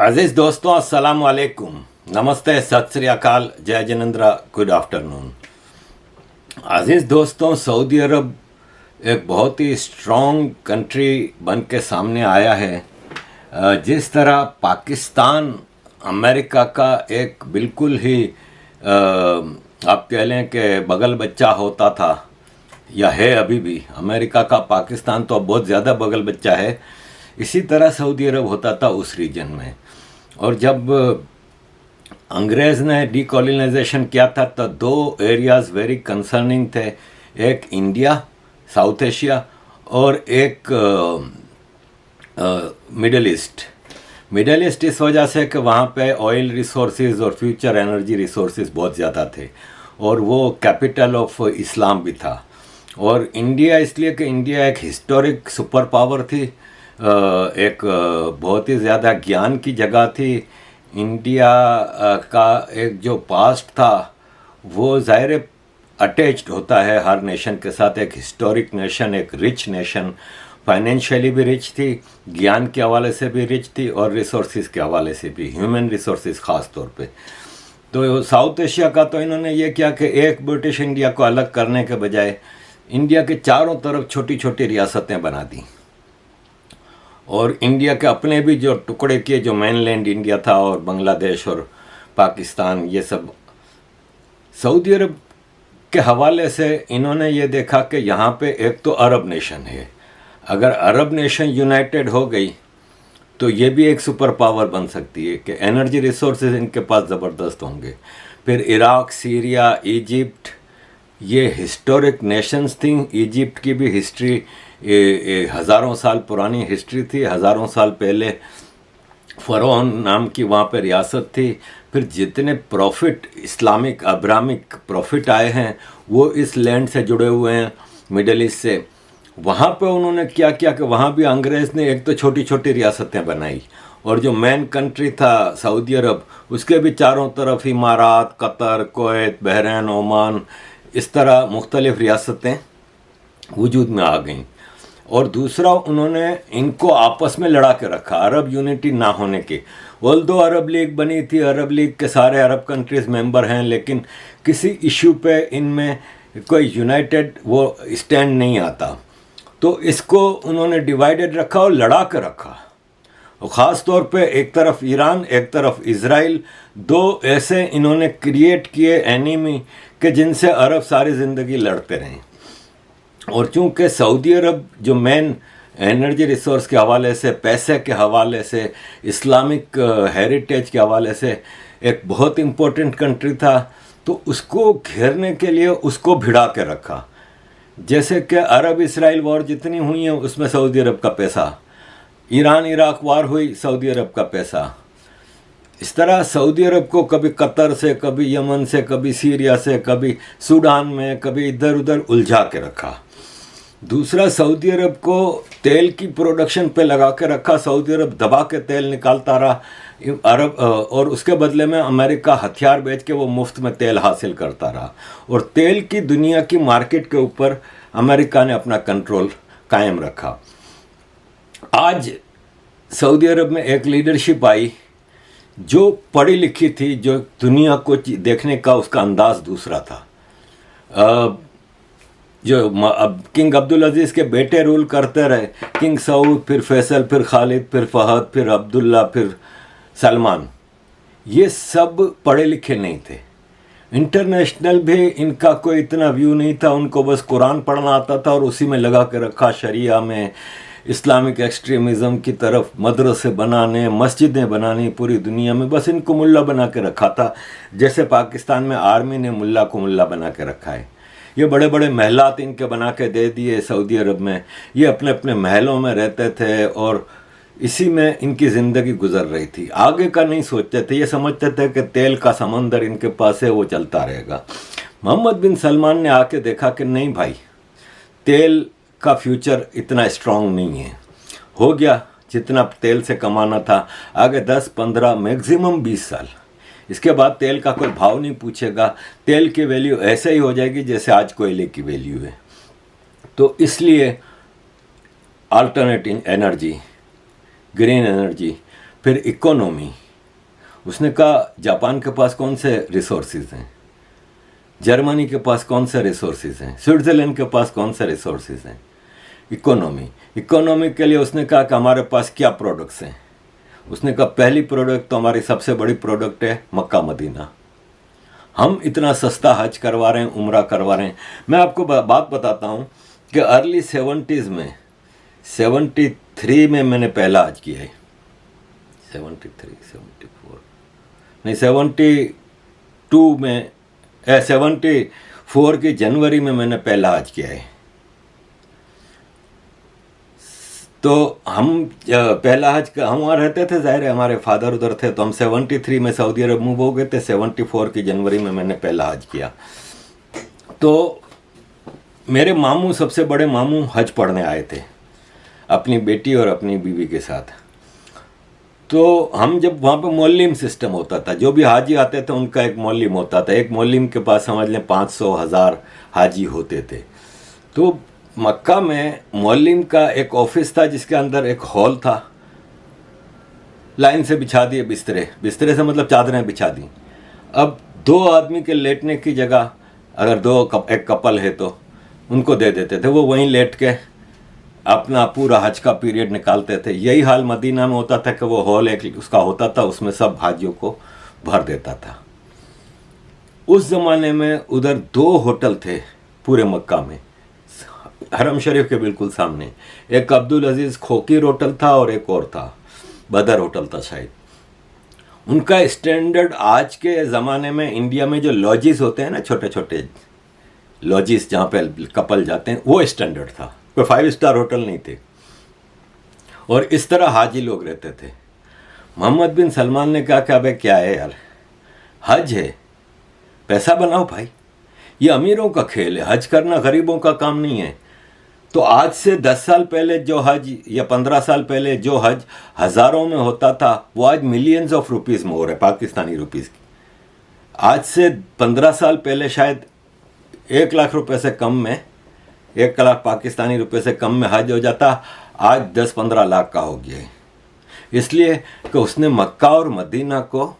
अजीज दोस्तों, अस्सलाम वालेकुम, नमस्ते, सत श्री अकाल, जय जिनेंद्र, गुड आफ्टरनून। अजीज दोस्तों, सऊदी अरब एक बहुत ही स्ट्रॉन्ग कंट्री बन के सामने आया है। जिस तरह पाकिस्तान अमेरिका का एक बिल्कुल ही आप कह लें कि बगल बच्चा होता था या है अभी भी। अमेरिका का पाकिस्तान तो अब बहुत ज़्यादा बगल बच्चा है। इसी तरह सऊदी अरब होता था उस रीजन में। और जब अंग्रेज़ ने डीकोलोनाइजेशन किया था तो दो एरियाज़ वेरी कंसर्निंग थे, एक इंडिया साउथ एशिया और एक मिडल ईस्ट इस वजह से कि वहाँ पे ऑयल रिसोर्सेज और फ्यूचर एनर्जी रिसोर्सेज बहुत ज़्यादा थे और वो कैपिटल ऑफ इस्लाम भी था। और इंडिया इसलिए कि इंडिया एक हिस्टोरिक सुपर पावर थी, एक बहुत ही ज़्यादा ज्ञान की जगह थी। इंडिया का एक जो पास्ट था वो ज़ाहिर अटैच्ड होता है हर नेशन के साथ। एक हिस्टोरिक नेशन, एक रिच नेशन, फाइनेंशियली भी रिच थी, ज्ञान के हवाले से भी रिच थी और रिसोर्सेज के हवाले से भी, ह्यूमन रिसोर्सेज ख़ास तौर पे। तो साउथ एशिया का तो इन्होंने ये किया कि एक ब्रिटिश इंडिया को अलग करने के बजाय इंडिया के चारों तरफ छोटी छोटी रियासतें बना दी और इंडिया के अपने भी जो टुकड़े किए, जो मेनलैंड इंडिया था और बांग्लादेश और पाकिस्तान, ये सब। सऊदी अरब के हवाले से इन्होंने ये देखा कि यहाँ पे एक तो अरब नेशन है, अगर अरब नेशन यूनाइटेड हो गई तो ये भी एक सुपर पावर बन सकती है कि एनर्जी रिसोर्सेज इनके पास ज़बरदस्त होंगे। फिर इराक़, सीरिया, इजिप्ट, ये हिस्टोरिक नेशंस थी। इजिप्ट की भी हिस्ट्री हज़ारों साल पुरानी हिस्ट्री थी। हज़ारों साल पहले फ़रौन नाम की वहाँ पे रियासत थी। फिर जितने प्रॉफिट, इस्लामिक अब्राहमिक प्रॉफिट आए हैं वो इस लैंड से जुड़े हुए हैं, मिडल ईस्ट से। वहाँ पे उन्होंने क्या किया कि वहाँ भी अंग्रेज़ ने एक तो छोटी छोटी रियासतें बनाई और जो मेन कंट्री था सऊदी अरब, उसके भी चारों तरफ इमारात, कतर, कुवैत, बहरीन, ओमान, इस तरह मुख्तलिफ रियासतें वजूद में आ गईं। और दूसरा, उन्होंने इनको आपस में लड़ा के रखा अरब यूनिटी ना होने के। ऑल्दो अरब लीग बनी थी, अरब लीग के सारे अरब कंट्रीज़ मेंबर हैं, लेकिन किसी इशू पे इनमें कोई यूनाइटेड वो स्टैंड नहीं आता। तो इसको उन्होंने डिवाइडेड रखा और लड़ा के रखा। और ख़ास तौर पे एक तरफ ईरान, एक तरफ इज़राइल, दो ऐसे इन्होंने क्रिएट किए एनिमी कि जिनसे अरब सारी ज़िंदगी लड़ते रहें। और चूँकि सऊदी अरब जो मेन एनर्जी रिसोर्स के हवाले से, पैसे के हवाले से, इस्लामिक हेरिटेज के हवाले से एक बहुत इम्पोर्टेंट कंट्री था, तो उसको घेरने के लिए उसको भिड़ा के रखा। जैसे कि अरब इसराइल वॉर जितनी हुई है उसमें सऊदी अरब का पैसा, ईरान इराक़ वार हुई, सऊदी अरब का पैसा। इस तरह सऊदी अरब को कभी कतर से, कभी यमन से, कभी सीरिया से, कभी सूडान में, कभी इधर उधर उलझा के रखा। दूसरा, सऊदी अरब को तेल की प्रोडक्शन पे लगा के रखा। सऊदी अरब दबा के तेल निकालता रहा अरब, और उसके बदले में अमेरिका हथियार बेच के वो मुफ्त में तेल हासिल करता रहा। और तेल की दुनिया की मार्केट के ऊपर अमेरिका ने अपना कंट्रोल कायम रखा। आज सऊदी अरब में एक लीडरशिप आई जो पढ़ी लिखी थी, जो दुनिया को देखने का उसका अंदाज दूसरा था। जो अब किंग अब्दुल अजीज़ के बेटे रूल करते रहे, किंग सऊद, फिर फैसल, फिर खालिद, फिर फहद, फिर अब्दुल्ला, फिर सलमान, ये सब पढ़े लिखे नहीं थे। इंटरनेशनल भी इनका कोई इतना व्यू नहीं था। उनको बस कुरान पढ़ना आता था और उसी में लगा के रखा। शरिया में, इस्लामिक एक्सट्रीमिज़म की तरफ मदरसे बनाने, मस्जिदें बनानी पूरी दुनिया में, बस इनको मुल्ला बना के रखा था। जैसे पाकिस्तान में आर्मी ने मुल्ला को मुल्ला बना के रखा है। ये बड़े बड़े महलात इनके बना के दे दिए सऊदी अरब में। ये अपने अपने महलों में रहते थे और इसी में इनकी ज़िंदगी गुजर रही थी। आगे का नहीं सोचते थे, ये समझते थे कि तेल का समंदर इनके पास है, वो चलता रहेगा। मोहम्मद बिन सलमान ने आके देखा कि नहीं भाई, तेल का फ्यूचर इतना स्ट्रॉन्ग नहीं है। हो गया जितना तेल से कमाना था, आगे 10, 15, मैक्सिमम 20 साल, इसके बाद तेल का कोई भाव नहीं पूछेगा। तेल की वैल्यू ऐसे ही हो जाएगी जैसे आज कोयले की वैल्यू है। तो इसलिए अल्टरनेटिव एनर्जी, ग्रीन एनर्जी, फिर इकोनॉमी, उसने कहा जापान के पास कौन से रिसोर्सेज हैं, जर्मनी के पास कौन से रिसोर्सेज हैं, स्विट्ज़रलैंड के पास कौन से रिसोर्सेज हैं। इकोनॉमी के लिए उसने कहा कि हमारे पास क्या प्रोडक्ट्स हैं। उसने कहा पहली प्रोडक्ट तो हमारी सबसे बड़ी प्रोडक्ट है मक्का मदीना। हम इतना सस्ता हज करवा रहे हैं, उम्रा करवा रहे हैं। मैं आपको बात बताता हूँ कि अर्ली 70s में 73 में मैंने पहला हज किया है, 73 74 नहीं 72 में 74 की जनवरी में मैंने पहला हज किया है। तो हम पहला हज हम वहाँ रहते थे, जाहिर है हमारे फादर उधर थे, तो हम 73 में सऊदी अरब मूव हो गए थे। 74 की जनवरी में मैंने पहला हज किया। तो मेरे मामू, सबसे बड़े मामू हज पढ़ने आए थे अपनी बेटी और अपनी बीवी के साथ। तो हम जब वहाँ पे मौलिम सिस्टम होता था, जो भी हाजी आते थे उनका एक मौलिम होता था। एक मौलिम के पास समझ लें 500-1000 हाजी होते थे। तो मक्का में मौलिम का एक ऑफिस था जिसके अंदर एक हॉल था, लाइन से बिछा दिए बिस्तरे, बिस्तरे से मतलब चादरें बिछा दी। अब 2 आदमी के लेटने की जगह अगर एक कपल है तो उनको दे देते थे, वो वहीं लेट के अपना पूरा हज का पीरियड निकालते थे। यही हाल मदीना में होता था कि वो हॉल एक उसका होता था, उसमें सब हाजियों को भर देता था। उस ज़माने में उधर 2 होटल थे पूरे मक्का में, हरम शरीफ के बिल्कुल सामने। एक अब्दुल अजीज़ खोकीर होटल था और एक और था, बदर होटल था शायद। उनका स्टैंडर्ड आज के ज़माने में इंडिया में जो लॉजिस होते हैं ना, छोटे छोटे लॉजिस जहाँ पे कपल जाते हैं, वो स्टैंडर्ड था। कोई 5 स्टार होटल नहीं थे। और इस तरह हाजी लोग रहते थे। मोहम्मद बिन सलमान ने कहा कि अबे क्या है यार, हज है, पैसा बनाओ भाई, ये अमीरों का खेल है, हज करना गरीबों का काम नहीं है। तो आज से 10 साल पहले जो हज या 15 साल पहले जो हज हज़ारों में होता था, वो आज मिलियंस ऑफ रुपीज़ में हो रहा है, पाकिस्तानी रुपीज़ की। आज से 15 साल पहले शायद 1 लाख रुपए से कम में, 1 लाख पाकिस्तानी रुपए से कम में हज हो जाता, आज 10-15 लाख का हो गया है। इसलिए कि उसने मक्का और मदीना को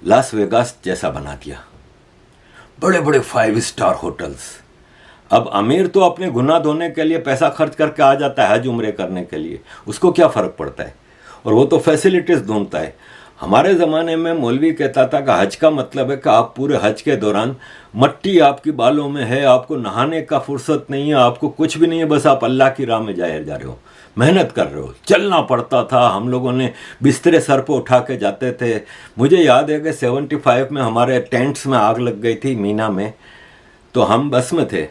लास वेगास जैसा बना दिया, बड़े बड़े 5 स्टार होटल्स। अब अमीर तो अपने गुनाह धोने के लिए पैसा खर्च करके आ जाता है हज उम्रे करने के लिए, उसको क्या फ़र्क पड़ता है, और वो तो फैसिलिटीज़ ढूंढता है। हमारे ज़माने में मौलवी कहता था कि हज का मतलब है कि आप पूरे हज के दौरान मट्टी आपकी बालों में है, आपको नहाने का फुर्सत नहीं है, आपको कुछ भी नहीं है, बस आप अल्लाह की राह में जा रहे हो, मेहनत कर रहे हो। चलना पड़ता था, हम लोगों ने बिस्तरे सर पर उठा के जाते थे। मुझे याद है कि 75 में हमारे टेंट्स में आग लग गई थी मीना में। तो हम बस में थे,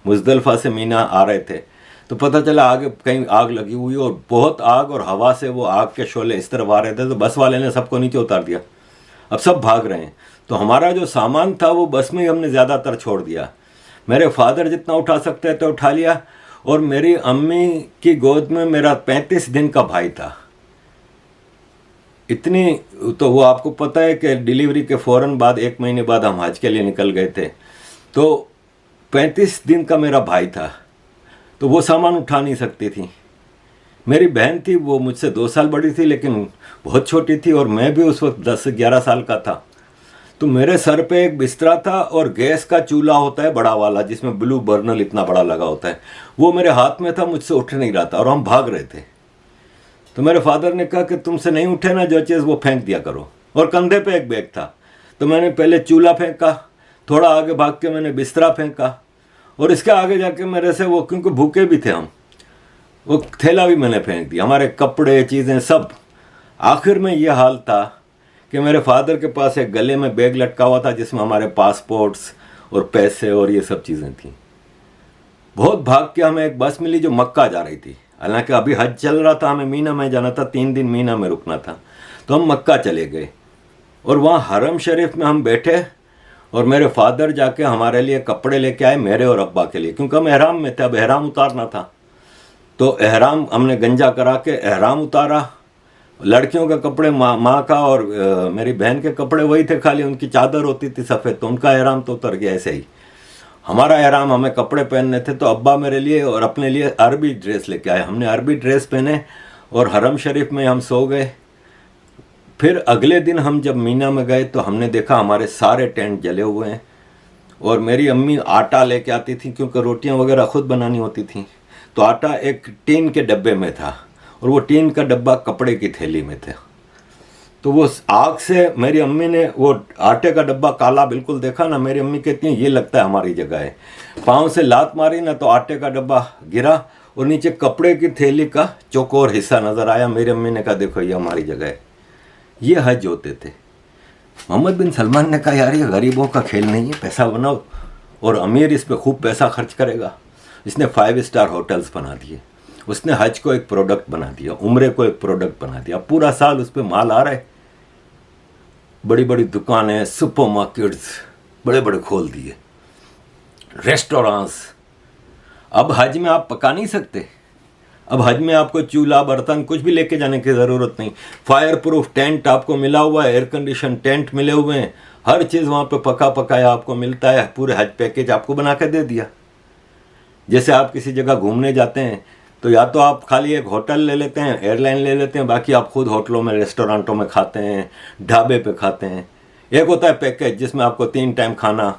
मुज़दलिफ़ा से मीना आ रहे थे, तो पता चला आगे कहीं आग लगी हुई, और बहुत आग और हवा से वो आग के शोले इस तरफ आ रहे थे। तो बस वाले ने सबको नीचे उतार दिया, अब सब भाग रहे हैं। तो हमारा जो सामान था वो बस में ही हमने ज़्यादातर छोड़ दिया। मेरे फादर जितना उठा सकते थे उठा लिया, और मेरी अम्मी की गोद में मेरा 35 दिन का भाई था। इतनी तो वो आपको पता है कि डिलीवरी के फ़ौरन बाद 1 महीने बाद हम हज के लिए निकल गए थे। तो 35 दिन का मेरा भाई था, तो वो सामान उठा नहीं सकती थी। मेरी बहन थी, वो मुझसे 2 साल बड़ी थी लेकिन बहुत छोटी थी, और मैं भी उस वक्त 10 से 11 साल का था। तो मेरे सर पे एक बिस्तरा था, और गैस का चूल्हा होता है बड़ा वाला जिसमें ब्लू बर्नल इतना बड़ा लगा होता है, वो मेरे हाथ में था, मुझसे उठ नहीं रहा था, और हम भाग रहे थे। तो मेरे फादर ने कहा कि तुमसे नहीं उठे ना जो चीज़, वो फेंक दिया करो। और कंधे पे एक बैग था, तो मैंने पहले चूल्हा फेंका, थोड़ा आगे भाग के मैंने बिस्तरा फेंका, और इसके आगे जाके मेरे से वो, क्योंकि भूखे भी थे हम, वो थैला भी मैंने फेंक दिया, हमारे कपड़े चीज़ें सब। आखिर में ये हाल था कि मेरे फादर के पास एक गले में बैग लटका हुआ था जिसमें हमारे पासपोर्ट्स और पैसे और ये सब चीज़ें थी। बहुत भाग के हमें एक बस मिली जो मक्का जा रही थी, हालांकि अभी हज चल रहा था, हमें मीना में जाना था, 3 दिन मीना में रुकना था। तो हम मक्का चले गए, और वहाँ हरम शरीफ में हम बैठे, और मेरे फादर जाके हमारे लिए कपड़े लेके आए, मेरे और अब्बा के लिए, क्योंकि हम एहराम में थे, अब एहराम उतारना था। तो एहराम हमने गंजा करा के एहराम उतारा। लड़कियों के कपड़े माँ का और मेरी बहन के कपड़े वही थे, खाली उनकी चादर होती थी सफ़ेद, तो उनका एहराम तो उतर गया। ऐसे ही हमारा एहराम, हमें कपड़े पहनने थे, तो अब्बा मेरे लिए और अपने लिए अरबी ड्रेस लेके आए। हमने अरबी ड्रेस पहने और हरम शरीफ में हम सो गए। फिर अगले दिन हम जब मीना में गए तो हमने देखा हमारे सारे टेंट जले हुए हैं। और मेरी अम्मी आटा लेके आती थी, क्योंकि रोटियां वगैरह खुद बनानी होती थी, तो आटा एक टीन के डब्बे में था और वो टीन का डब्बा कपड़े की थैली में था। तो वो आग से मेरी अम्मी ने वो आटे का डब्बा काला बिल्कुल देखा ना, मेरी अम्मी कहती है ये लगता है हमारी जगह है। पाँव से लात मारी ना तो आटे का डब्बा गिरा और नीचे कपड़े की थैली का चौकोर हिस्सा नजर आया। मेरी अम्मी ने कहा देखो ये हमारी जगह है। ये हज होते थे। मोहम्मद बिन सलमान ने कहा यार ये गरीबों का खेल नहीं है, पैसा बनाओ, और अमीर इस पर खूब पैसा खर्च करेगा। इसने 5 स्टार होटल्स बना दिए, उसने हज को एक प्रोडक्ट बना दिया, उम्रे को एक प्रोडक्ट बना दिया, पूरा साल उस पर माल आ रहा है। बड़ी बड़ी दुकानें, सुपरमार्केट्स बड़े बड़े खोल दिए, रेस्टोरेंट्स। अब हज में आप पका नहीं सकते, अब हज में आपको चूल्हा बर्तन कुछ भी लेके जाने की ज़रूरत नहीं। फायर प्रूफ टेंट आपको मिला हुआ है, एयर कंडीशन टेंट मिले हुए हैं, हर चीज़ वहाँ पे पका पकाया आपको मिलता है। पूरे हज पैकेज आपको बना के दे दिया। जैसे आप किसी जगह घूमने जाते हैं तो या तो आप खाली एक होटल ले लेते हैं, एयरलाइन ले लेते हैं, बाकी आप खुद होटलों में, रेस्टोरेंटों में खाते हैं, ढाबे पे खाते हैं। एक होता है पैकेज जिसमें आपको 3 टाइम खाना,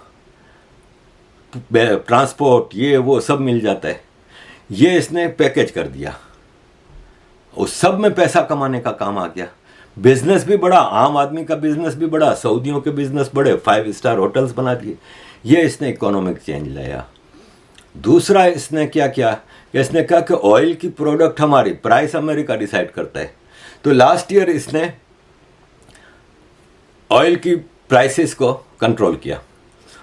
ट्रांसपोर्ट, ये वो सब मिल जाता है। ये इसने पैकेज कर दिया, उस सब में पैसा कमाने का काम आ गया। बिजनेस भी बड़ा, आम आदमी का बिजनेस भी बड़ा, सऊदियों के बिजनेस बड़े, 5 स्टार होटल्स बना दिए। ये इसने इकोनॉमिक चेंज लाया। दूसरा इसने क्या किया, इसने कहा कि ऑयल की प्रोडक्ट हमारी प्राइस अमेरिका डिसाइड करता है। तो लास्ट ईयर इसने ऑयल की प्राइसेस को कंट्रोल किया।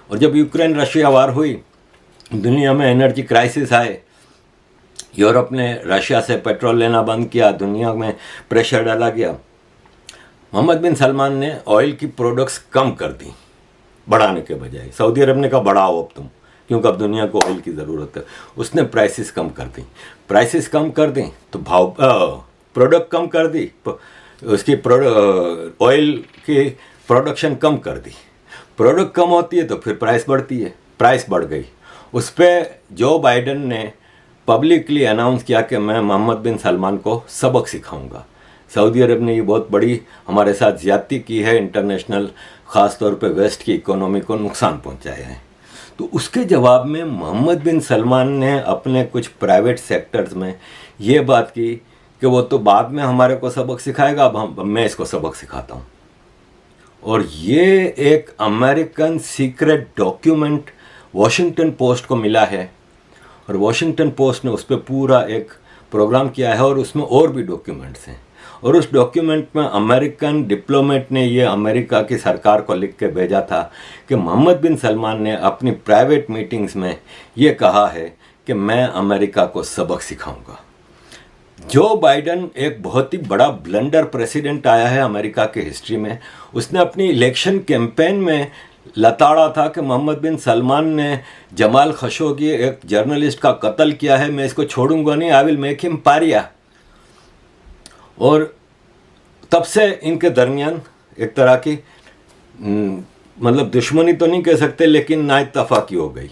और जब यूक्रेन रशिया वार हुई, दुनिया में एनर्जी क्राइसिस आए, यूरोप ने रशिया से पेट्रोल लेना बंद किया, दुनिया में प्रेशर डाला गया, मोहम्मद बिन सलमान ने ऑयल की प्रोडक्ट्स कम कर दी बढ़ाने के बजाय। सऊदी अरब ने कहा बढ़ाओ अब तुम, क्योंकि अब दुनिया को ऑयल की ज़रूरत है। उसने प्राइसेस कम कर दी। प्राइसेस कम कर दी तो भाव, प्रोडक्ट कम कर दी, उसकी ऑयल की प्रोडक्शन कम कर दी। प्रोडक्ट कम होती है तो फिर प्राइस बढ़ती है, प्राइस बढ़ गई। उस पर जो बाइडन ने पब्लिकली अनाउंस किया कि मैं मोहम्मद बिन सलमान को सबक सिखाऊंगा। सऊदी अरब ने ये बहुत बड़ी हमारे साथ ज़्यादती की है, इंटरनेशनल ख़ास तौर पे वेस्ट की इकोनॉमी को नुकसान पहुंचाया है। तो उसके जवाब में मोहम्मद बिन सलमान ने अपने कुछ प्राइवेट सेक्टर्स में ये बात की कि वो तो बाद में हमारे को सबक सिखाएगा, अब मैं इसको सबक सिखाता हूँ। और ये एक American secret document Washington post को मिला है, और वॉशिंगटन पोस्ट ने उस पर पूरा एक प्रोग्राम किया है, और उसमें और भी डॉक्यूमेंट्स हैं। और उस डॉक्यूमेंट में अमेरिकन डिप्लोमेट ने ये अमेरिका की सरकार को लिख के भेजा था कि मोहम्मद बिन सलमान ने अपनी प्राइवेट मीटिंग्स में ये कहा है कि मैं अमेरिका को सबक सिखाऊंगा। जो बाइडन एक बहुत ही बड़ा ब्लंडर प्रेसिडेंट आया है अमेरिका के हिस्ट्री में, उसने अपनी इलेक्शन कैंपेन में लताड़ा था कि मोहम्मद बिन सलमान ने जमाल खशोगी एक जर्नलिस्ट का कत्ल किया है, मैं इसको छोड़ूंगा नहीं, I will make him Pariya. और तब से इनके दरमियान एक तरह की मतलब दुश्मनी तो नहीं कह सकते, लेकिन नाइत्तफाकी हो गई।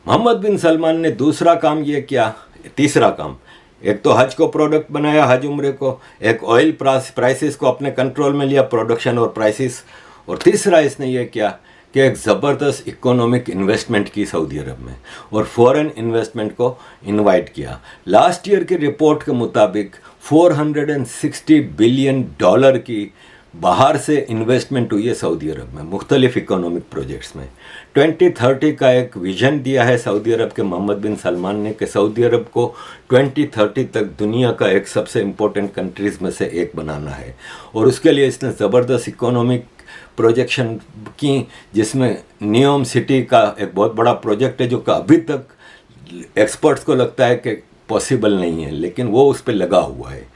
मोहम्मद बिन सलमान ने दूसरा काम ये किया, तीसरा काम, एक तो हज को प्रोडक्ट बनाया, हज उम्रे को, एक ऑयल प्राइसेस को अपने कंट्रोल में लिया, प्रोडक्शन और प्राइसेस, और तीसरा इसने ये किया कि एक ज़बरदस्त इकोनॉमिक इन्वेस्टमेंट की सऊदी अरब में, और फॉरेन इन्वेस्टमेंट को इनवाइट किया। लास्ट ईयर की रिपोर्ट के मुताबिक $460 बिलियन की बाहर से इन्वेस्टमेंट हुई है सऊदी अरब में, मुख्तलिफ इकोनॉमिक प्रोजेक्ट्स में। 2030 का एक विजन दिया है सऊदी अरब के मोहम्मद बिन सलमान ने कि सऊदी अरब को 2030 तक दुनिया का एक सबसे इम्पोर्टेंट कंट्रीज़ में से एक बनाना है। और उसके लिए इसने ज़बरदस्त इकोनॉमिक प्रोजेक्शन की, जिसमें नियोम सिटी का एक बहुत बड़ा प्रोजेक्ट है जो कि अभी तक एक्सपर्ट्स को लगता है कि पॉसिबल नहीं है, लेकिन वो उस पर लगा हुआ है।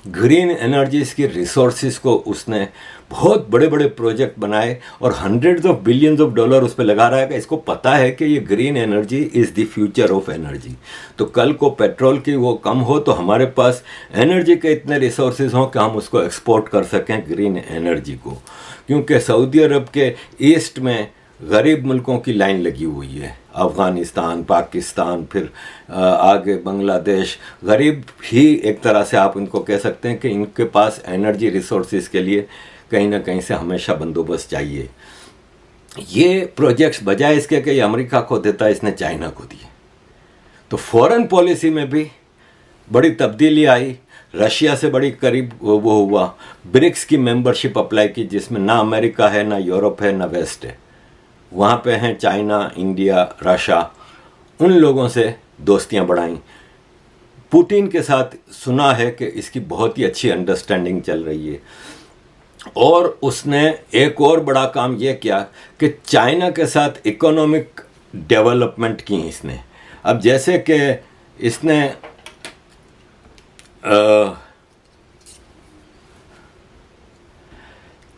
ग्रीन एनर्जीज़ की रिसोर्सेज को उसने बहुत बड़े बड़े प्रोजेक्ट बनाए और $100 ऑफ बिलियंस उस पर लगा रहा है। इसको पता है कि ये green energy is the future of energy. तो कल को पेट्रोल की वो कम हो तो हमारे पास एनर्जी के इतने रिसोर्सेज हों कि हम उसको एक्सपोर्ट कर सकें ग्रीन एनर्जी को, क्योंकि सऊदी अरब के ईस्ट में गरीब मुल्कों की लाइन लगी हुई है, अफ़गानिस्तान, पाकिस्तान, फिर आगे बांग्लादेश। गरीब ही एक तरह से आप इनको कह सकते हैं कि इनके पास एनर्जी रिसोर्सेज के लिए कहीं ना कहीं से हमेशा बंदोबस्त चाहिए। ये प्रोजेक्ट्स बजाय इसके कि ये अमेरिका को देता, इसने चाइना को दिए। तो फॉरेन पॉलिसी में भी बड़ी तब्दीली आई, रशिया से बड़ी करीब वो हुआ, ब्रिक्स की मेंबरशिप अप्लाई की, जिसमें ना अमेरिका है, ना यूरोप है, ना वेस्ट है। वहाँ पे हैं चाइना, इंडिया, रशिया। उन लोगों से दोस्तियाँ बढ़ाई। पुतिन के साथ सुना है कि इसकी बहुत ही अच्छी अंडरस्टैंडिंग चल रही है। और उसने एक और बड़ा काम यह किया कि चाइना के साथ इकोनॉमिक डेवलपमेंट की इसने। अब जैसे कि इसने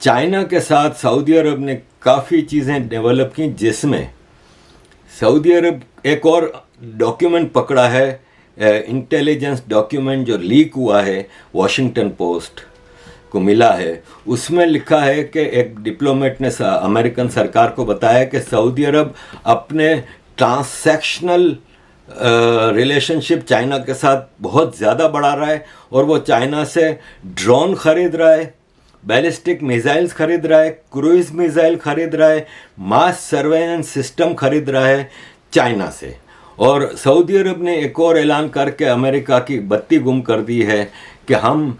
चाइना के साथ सऊदी अरब ने काफ़ी चीज़ें डेवलप की, जिसमें सऊदी अरब एक और डॉक्यूमेंट पकड़ा है, इंटेलिजेंस डॉक्यूमेंट जो लीक हुआ है, वॉशिंगटन पोस्ट को मिला है। उसमें लिखा है कि एक डिप्लोमेट ने अमेरिकन सरकार को बताया कि सऊदी अरब अपने ट्रांसैक्शनल रिलेशनशिप चाइना के साथ बहुत ज़्यादा बढ़ा रहा है, और वो चाइना से ड्रोन खरीद रहा है, बैलिस्टिक मिसाइल्स खरीद रहा है, क्रूइज मिसाइल खरीद रहा है, मास सर्वेलेंस सिस्टम खरीद रहा है चाइना से। और सऊदी अरब ने एक और ऐलान करके अमेरिका की बत्ती गुम कर दी है कि हम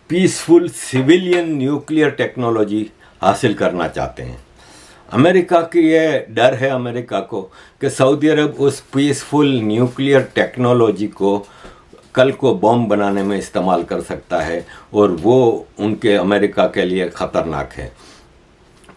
पीसफुल सिविलियन न्यूक्लियर टेक्नोलॉजी हासिल करना चाहते हैं। अमेरिका की ये डर है अमेरिका को कि सऊदी अरब उस पीसफुल न्यूक्लियर टेक्नोलॉजी को कल को बॉम्ब बनाने में इस्तेमाल कर सकता है, और वो उनके अमेरिका के लिए ख़तरनाक है।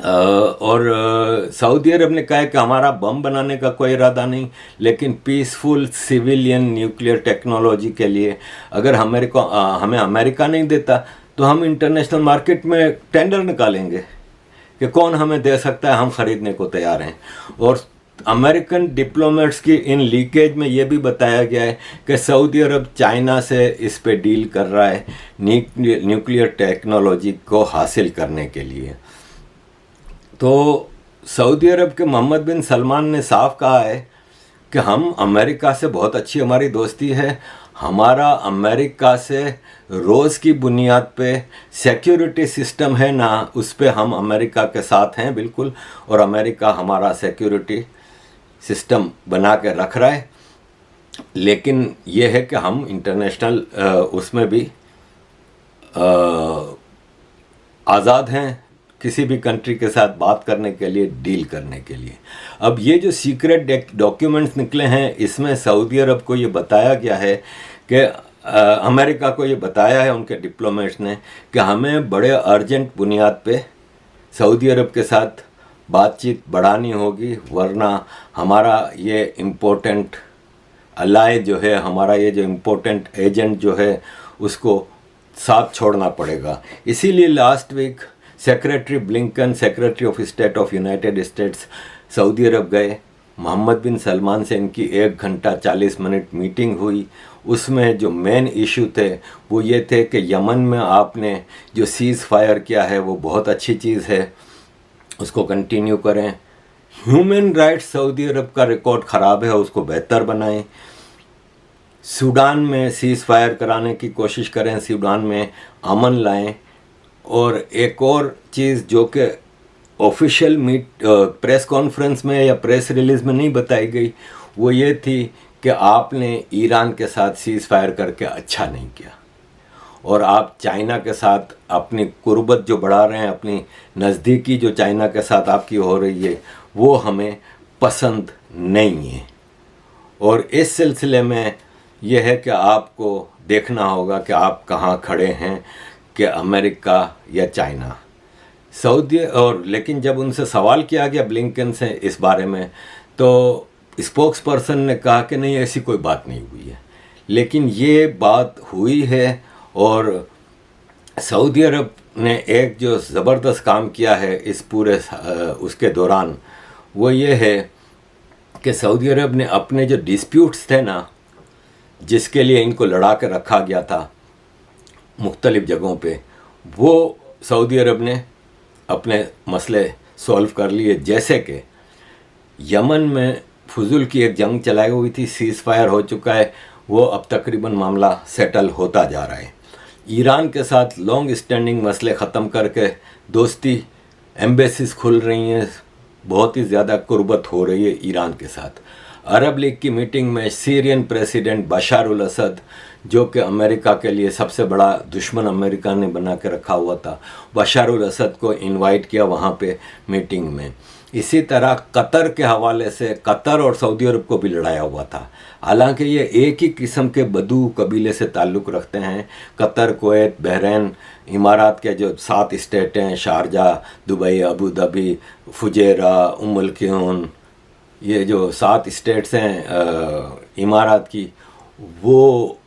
और सऊदी अरब ने कहा है कि हमारा बम बनाने का कोई इरादा नहीं, लेकिन पीसफुल सिविलियन न्यूक्लियर टेक्नोलॉजी के लिए अगर हमें अमेरिका नहीं देता तो हम इंटरनेशनल मार्केट में टेंडर निकालेंगे कि कौन हमें दे सकता है, हम ख़रीदने को तैयार हैं। और अमेरिकन डिप्लोमेट्स की इन लीकेज में ये भी बताया गया है कि सऊदी अरब चाइना से इस पे डील कर रहा है न्यूक्लियर टेक्नोलॉजी को हासिल करने के लिए। तो सऊदी अरब के मोहम्मद बिन सलमान ने साफ कहा है कि हम अमेरिका से बहुत अच्छी हमारी दोस्ती है, हमारा अमेरिका से रोज़ की बुनियाद पे सिक्योरिटी सिस्टम है ना, उस पे हम अमेरिका के साथ हैं बिल्कुल, और अमेरिका हमारा सिक्योरिटी सिस्टम बना के रख रहा है। लेकिन ये है कि हम इंटरनेशनल उसमें भी आज़ाद हैं किसी भी कंट्री के साथ बात करने के लिए, डील करने के लिए। अब ये जो सीक्रेट डॉक्यूमेंट्स निकले हैं, इसमें सऊदी अरब को ये बताया गया है कि अमेरिका को ये बताया है उनके डिप्लोमेट्स ने कि हमें बड़े अर्जेंट बुनियाद पे सऊदी अरब के साथ बातचीत बढ़ानी होगी, वरना हमारा ये इम्पोर्टेंट अलाय जो है, हमारा ये जो इम्पोर्टेंट एजेंट जो है, उसको साथ छोड़ना पड़ेगा। इसीलिए last week secretary Blinken, secretary of state of United States Saudi Arab गए। मोहम्मद बिन सलमान से इनकी 1 घंटा 40 मिनट मीटिंग हुई। उसमें जो मेन इशू थे वो ये थे कि यमन में आपने जो सीज़ फायर किया है वो बहुत अच्छी चीज़ है, उसको कंटिन्यू करें। ह्यूमन राइट्स सऊदी अरब का रिकॉर्ड ख़राब है, उसको बेहतर बनाएं। सूडान में सीज़ फायर कराने की कोशिश करें, सूडान में अमन लाएं। और एक और चीज़ जो कि ऑफिशियल प्रेस कॉन्फ्रेंस में या प्रेस रिलीज़ में नहीं बताई गई, वो ये थी कि आपने ईरान के साथ सीज़ फायर करके अच्छा नहीं किया, और आप चाइना के साथ अपनी कुर्बत जो बढ़ा रहे हैं, अपनी नज़दीकी जो चाइना के साथ आपकी हो रही है, वो हमें पसंद नहीं है। और इस सिलसिले में यह है कि आपको देखना होगा कि आप कहाँ खड़े हैं, कि अमेरिका या चाइना, सऊदी। और लेकिन जब उनसे सवाल किया गया ब्लिंकन से इस बारे में, तो स्पोक्स पर्सन ने कहा कि नहीं, ऐसी कोई बात नहीं हुई है। लेकिन ये बात हुई है, और सऊदी अरब ने एक जो ज़बरदस्त काम किया है इस पूरे उसके दौरान, वो ये है कि सऊदी अरब ने अपने जो डिस्प्यूट्स थे ना, जिसके लिए इनको लड़ा के रखा गया था मुख्तलिफ़ जगहों पे, वो सऊदी अरब ने अपने मसले सॉल्व कर लिए। जैसे कि यमन में फजूल की एक जंग चलाई हुई थी, सीज़ फायर हो चुका है, वो अब तकरीबन मामला सेटल होता जा रहा है। ईरान के साथ लॉन्ग स्टैंडिंग मसले ख़त्म करके दोस्ती एम्बेसीज खुल रही हैं, बहुत ही ज़्यादा कुर्बत हो रही है ईरान के साथ। अरब लीग की मीटिंग में सीरियन प्रेसिडेंट बशार अल असद, जो कि अमेरिका के लिए सबसे बड़ा दुश्मन अमेरिका ने बना के रखा हुआ था, बशार अल असद को इनवाइट किया वहाँ पे मीटिंग में। इसी तरह कतर के हवाले से कतर और सऊदी अरब को भी लड़ाया हुआ था। हालांकि ये एक ही किस्म के बदू कबीले से ताल्लुक़ रखते हैं। कतर, कुवैत, बहरीन, इमारात के जो 7 स्टेट हैं, Sharjah, Dubai, Abu Dhabi, Fujairah, Umm al Quwain, ये जो 7 स्टेट्स हैं इमारात की, वो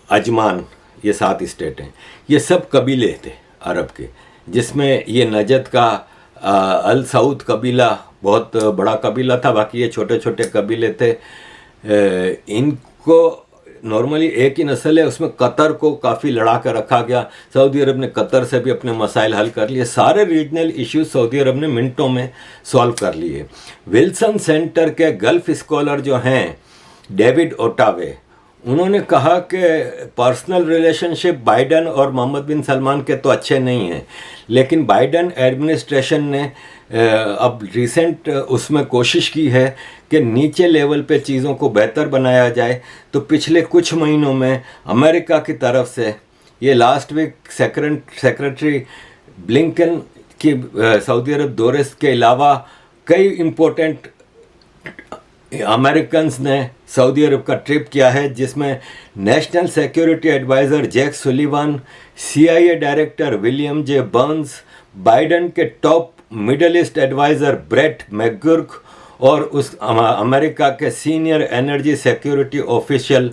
अजमान, ये 7 स्टेट हैं, ये सब कबीले थे अरब के, जिसमें ये नजद का अल सऊद कबीला बहुत बड़ा कबीला था, बाकी ये छोटे छोटे कबीले थे। इनको नॉर्मली एक ही नस्ल है, उसमें कतर को काफ़ी लड़ा कर रखा गया। सऊदी अरब ने कतर से भी अपने मसाइल हल कर लिए। सारे रीजनल इश्यूज सऊदी अरब ने मिनटों में सॉल्व कर लिए। विल्सन सेंटर के गल्फ स्कॉलर जो हैं डेविड ओटावे, उन्होंने कहा कि पर्सनल रिलेशनशिप बाइडन और मोहम्मद बिन सलमान के तो अच्छे नहीं हैं, लेकिन बाइडन एडमिनिस्ट्रेशन ने अब रिसेंट उसमें कोशिश की है कि नीचे लेवल पे चीज़ों को बेहतर बनाया जाए। तो पिछले कुछ महीनों में अमेरिका की तरफ से, ये लास्ट वीक सेक्रेटरी ब्लिंकन की सऊदी अरब दौरे के अलावा कई इम्पोर्टेंट अमेरिकन्स ने सऊदी अरब का ट्रिप किया है, जिसमें national security adviser Jake Sullivan, CIA director William J Burns, Biden के top middle east adviser Brett McGurk और उस अमेरिका के senior energy security official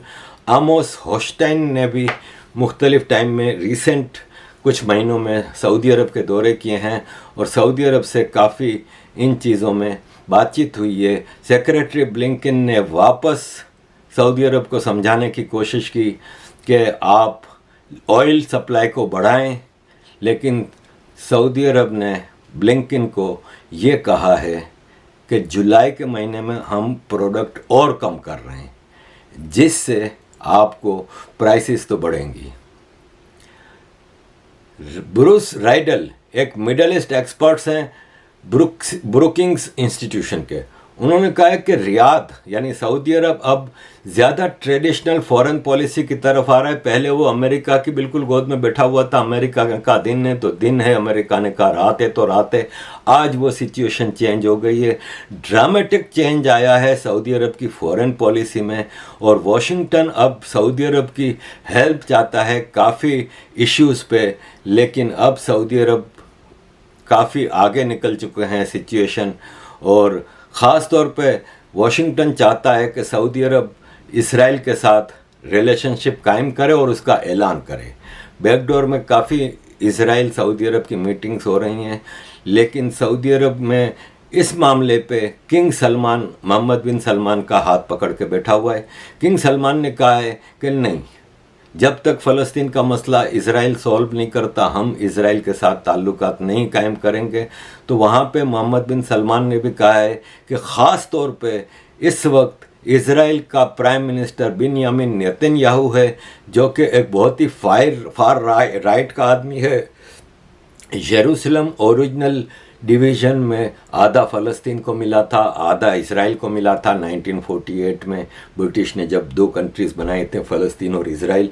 Amos Hochstein ने भी मुख्तलिफ टाइम में रिसेंट कुछ महीनों में सऊदी अरब के दौरे किए हैं और सऊदी अरब से काफ़ी इन चीज़ों में बातचीत हुई है। सेक्रेटरी ब्लिंकन ने वापस सऊदी अरब को समझाने की कोशिश की कि आप ऑयल सप्लाई को बढ़ाएं, लेकिन सऊदी अरब ने ब्लिंकन को ये कहा है कि जुलाई के महीने में हम प्रोडक्ट और कम कर रहे हैं, जिससे आपको प्राइसेस तो बढ़ेंगी। ब्रूस राइडल एक मिडल ईस्ट एक्सपर्ट्स हैं ब्रुकिंग्स इंस्टीट्यूशन के, उन्होंने कहा है कि रियाद यानी सऊदी अरब अब ज़्यादा ट्रेडिशनल फॉरेन पॉलिसी की तरफ आ रहा है। पहले वो अमेरिका की बिल्कुल गोद में बैठा हुआ था, अमेरिका का दिन है तो दिन है, अमेरिका ने कहा रात है तो रात है। आज वो सिचुएशन चेंज हो गई है, ड्रामेटिक चेंज आया है सऊदी अरब की फॉरेन पॉलिसी में, और वॉशिंगटन अब सऊदी अरब की हेल्प चाहता है काफ़ी इश्यूज़ पे, लेकिन अब सऊदी अरब काफ़ी आगे निकल चुके हैं सिचुएशन, और ख़ास तौर पे वॉशिंगटन चाहता है कि सऊदी अरब इसराइल के साथ रिलेशनशिप कायम करे और उसका ऐलान करे। बैकडोर में काफ़ी इसराइल सऊदी अरब की मीटिंग्स हो रही हैं, लेकिन सऊदी अरब में इस मामले पे किंग सलमान, मोहम्मद बिन सलमान का हाथ पकड़ के बैठा हुआ है। किंग सलमान ने कहा है कि नहीं, जब तक फ़लस्तीन का मसला इज़राइल सॉल्व नहीं करता हम इज़राइल के साथ ताल्लुकात नहीं कायम करेंगे। तो वहाँ पे मोहम्मद बिन सलमान ने भी कहा है कि ख़ास तौर पे इस वक्त इज़राइल का प्राइम मिनिस्टर बिन्यामिन नेतन्याहू है, जो कि एक बहुत ही फार राइट का आदमी है। यरूशलेम ओरिजिनल डिवीज़न में आधा फ़लस्तीन को मिला था, आधा इसराइल को मिला था 1948 में, ब्रिटिश ने जब 2 कंट्रीज़ बनाए थे, फ़लस्तीन और इसराइल।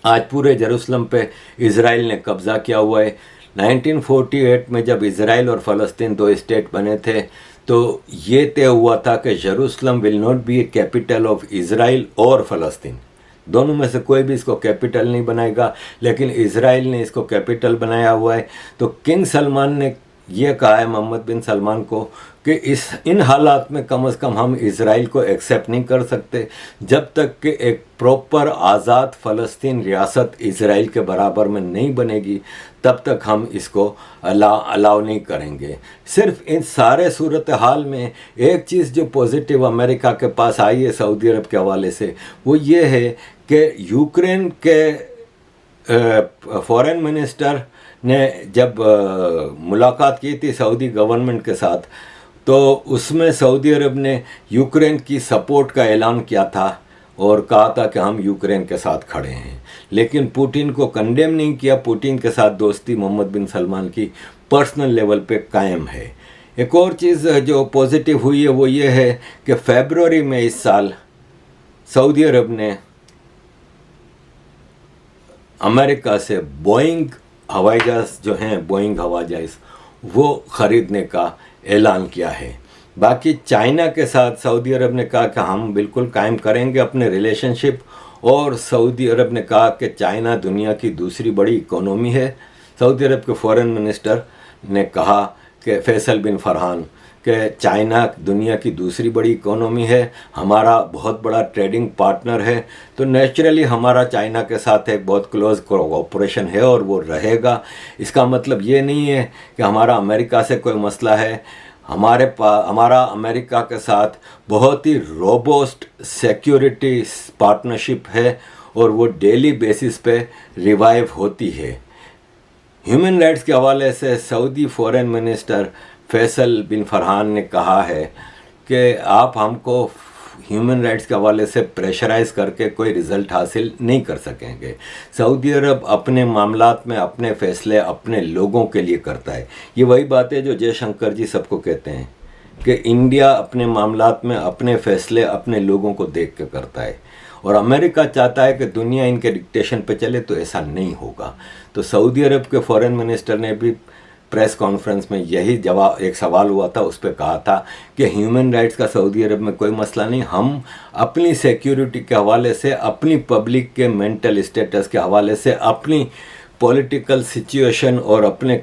आज पूरे यरूशलेम पे इसराइल ने कब्ज़ा किया हुआ है। 1948 में जब इसराइल और फ़लस्तीन 2 स्टेट बने थे तो ये तय हुआ था कि यरूशलेम will not be A capital of Israel और फ़लस्तीन, दोनों में से कोई भी इसको कैपिटल नहीं बनाएगा, लेकिन इसराइल ने इसको कैपिटल बनाया हुआ है। तो किंग सलमान ने ये कहा है मोहम्मद बिन सलमान को कि इन हालात में कम से कम हम इसराइल को एक्सेप्ट नहीं कर सकते जब तक कि एक प्रॉपर आज़ाद फ़लस्तीन रियासत इसराइल के बराबर में नहीं बनेगी, तब तक हम इसको अलाउ नहीं करेंगे। सिर्फ इन सारे सूरत हाल में एक चीज़ जो पॉजिटिव अमेरिका के पास आई है सऊदी अरब के हवाले से, वो ये है कि यूक्रेन के फॉरेन मिनिस्टर ने जब मुलाकात की थी सऊदी गवर्नमेंट के साथ, तो उसमें सऊदी अरब ने यूक्रेन की सपोर्ट का ऐलान किया था और कहा था कि हम यूक्रेन के साथ खड़े हैं, लेकिन पुतिन को कंडेम नहीं किया। पुतिन के साथ दोस्ती मोहम्मद बिन सलमान की पर्सनल लेवल पे कायम है। एक और चीज़ जो पॉजिटिव हुई है वो ये है कि फरवरी में इस साल सऊदी अरब ने अमेरिका से बोइंग हवाई जहाज़ जो हैं, बोइंग हवाई जहाज़, वो ख़रीदने का ऐलान किया है। बाकी चाइना के साथ सऊदी अरब ने कहा कि हम बिल्कुल कायम करेंगे अपने रिलेशनशिप, और सऊदी अरब ने कहा कि चाइना दुनिया की दूसरी बड़ी इकोनॉमी है। सऊदी अरब के फॉरेन मिनिस्टर ने कहा कि फैसल बिन फरहान कि चाइना दुनिया की दूसरी बड़ी इकोनॉमी है, हमारा बहुत बड़ा ट्रेडिंग पार्टनर है, तो नेचुरली हमारा चाइना के साथ एक बहुत क्लोज कोऑपरेशन है और वो रहेगा। इसका मतलब ये नहीं है कि हमारा अमेरिका से कोई मसला है। हमारा अमेरिका के साथ बहुत ही रोबोस्ट सिक्योरिटी पार्टनरशिप है और वो डेली बेसिस पे रिवाइव होती है। ह्यूमन राइट्स के हवाले से सऊदी फॉरेन मिनिस्टर फैसल बिन फरहान ने कहा है कि आप हमको ह्यूमन राइट्स के हवाले से प्रेशराइज करके कोई रिज़ल्ट हासिल नहीं कर सकेंगे। सऊदी अरब अपने मामलात में अपने फ़ैसले अपने लोगों के लिए करता है। ये वही बात है जो जयशंकर जी सबको कहते हैं कि इंडिया अपने मामलात में अपने फ़ैसले अपने लोगों को देख के करता है, और अमेरिका चाहता है कि दुनिया इनके डिक्टेशन पे चले, तो ऐसा नहीं होगा। तो सऊदी अरब के फॉरेन मिनिस्टर ने भी प्रेस कॉन्फ्रेंस में यही जवाब, एक सवाल हुआ था उस पर कहा था कि ह्यूमन राइट्स का सऊदी अरब में कोई मसला नहीं, हम अपनी सिक्योरिटी के हवाले से, अपनी पब्लिक के मेंटल स्टेटस के हवाले से, अपनी पॉलिटिकल सिचुएशन और अपने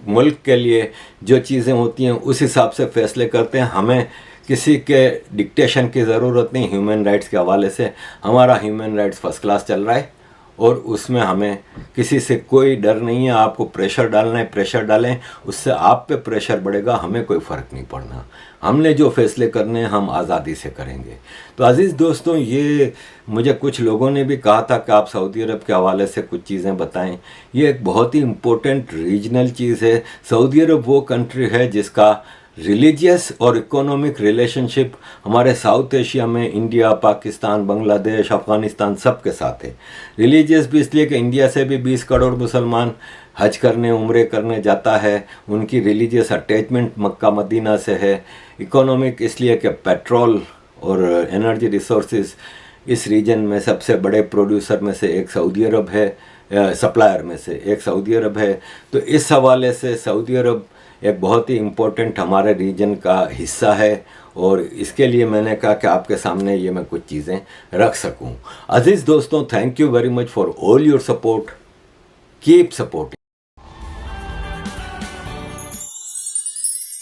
मुल्क के लिए जो चीज़ें होती हैं उस हिसाब से फ़ैसले करते हैं। हमें किसी के डिक्टेशन की ज़रूरत नहीं। ह्यूमन राइट्स के हवाले से हमारा ह्यूमन राइट्स फर्स्ट क्लास चल रहा है और उसमें हमें किसी से कोई डर नहीं है। आपको प्रेशर डालना है, प्रेशर डालें, उससे आप पे प्रेशर बढ़ेगा, हमें कोई फ़र्क नहीं पड़ना। हमने जो फ़ैसले करने हैं हम आज़ादी से करेंगे। तो अज़ीज़ दोस्तों, ये मुझे कुछ लोगों ने भी कहा था कि आप सऊदी अरब के हवाले से कुछ चीज़ें बताएं। ये एक बहुत ही इम्पोर्टेंट रीजनल चीज़ है। सऊदी अरब वो कंट्री है जिसका रिलीजियस और इकोनॉमिक रिलेशनशिप हमारे साउथ एशिया में इंडिया, पाकिस्तान, बांग्लादेश, अफ़गानिस्तान सब के साथ है। रिलीजियस भी इसलिए कि इंडिया से भी 20 करोड़ मुसलमान हज करने, उम्रे करने जाता है, उनकी रिलीजियस अटैचमेंट मक्का मदीना से है। इकोनॉमिक इसलिए कि पेट्रोल और एनर्जी रिसोर्सेज इस रीजन में सबसे बड़े प्रोड्यूसर में से एक सऊदी अरब है, सप्लायर में से एक सऊदी अरब है। तो इस हवाले से सऊदी अरब एक बहुत ही इम्पोर्टेंट हमारे रीजन का हिस्सा है, और इसके लिए मैंने कहा कि आपके सामने ये मैं कुछ चीज़ें रख सकूं। अजीज़ दोस्तों, thank you very much for all your support. Keep supporting.